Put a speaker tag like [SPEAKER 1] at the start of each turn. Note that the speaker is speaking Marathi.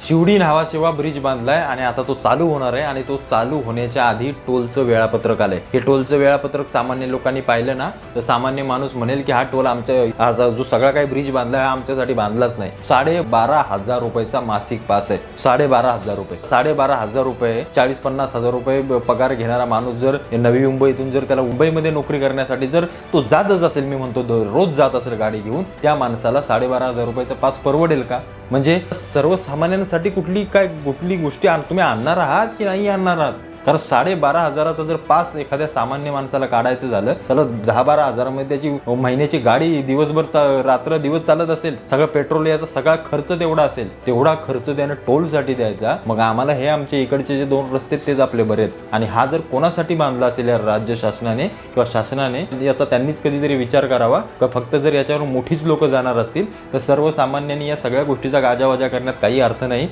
[SPEAKER 1] शिवडी नावाशिवा ब्रिज बांधलाय आणि आता तो चालू होणार आहे आणि तो चालू होण्याच्या आधी टोलचं वेळापत्रक आलंय। हे टोलचं वेळापत्रक सामान्य लोकांनी पाहिलं ना तर सामान्य माणूस म्हणेल की हा टोल आमच्या जो सगळा काही ब्रिज बांधलाय हा आमच्यासाठी बांधलाच नाही। 12,500 रुपयाचा मासिक पास आहे। 12,500 रुपये, 12,500 रुपये, 40-50 हजार रुपये पगार घेणारा माणूस जर नवी मुंबईतून जर त्याला मुंबईमध्ये नोकरी करण्यासाठी जर तो जातच असेल, मी म्हणतो रोज जात असेल गाडी घेऊन, त्या माणसाला 12,500 रुपयाचा पास परवडेल का? म्हणजे सर्वसामान्यांसाठी कुठली गोष्टी तुम्ही आणणार आहात की नाही आणणार आहात? कारण 12,500चा जर पास एखाद्या सामान्य माणसाला काढायचं झालं तर 10-12 हजारामध्ये त्याची महिन्याची गाडी दिवसभर रात्र दिवस चालत असेल, सगळं पेट्रोल याचा सगळा खर्च तेवढा असेल, तेवढा खर्च त्याने टोलसाठी द्यायचा। मग आम्हाला हे आमचे इकडचे जे 2 रस्ते तेच आपले बरे आहेत आणि हा जर कोणासाठी बांधला असेल या राज्य शासनाने किंवा शासनाने याचा त्यांनीच कधीतरी विचार करावा का फक्त जर याच्यावर मोठीच लोक जाणार असतील तर सर्वसामान्यांनी या सगळ्या गोष्टीचा गाजावाजा करण्यात काही अर्थ नाही।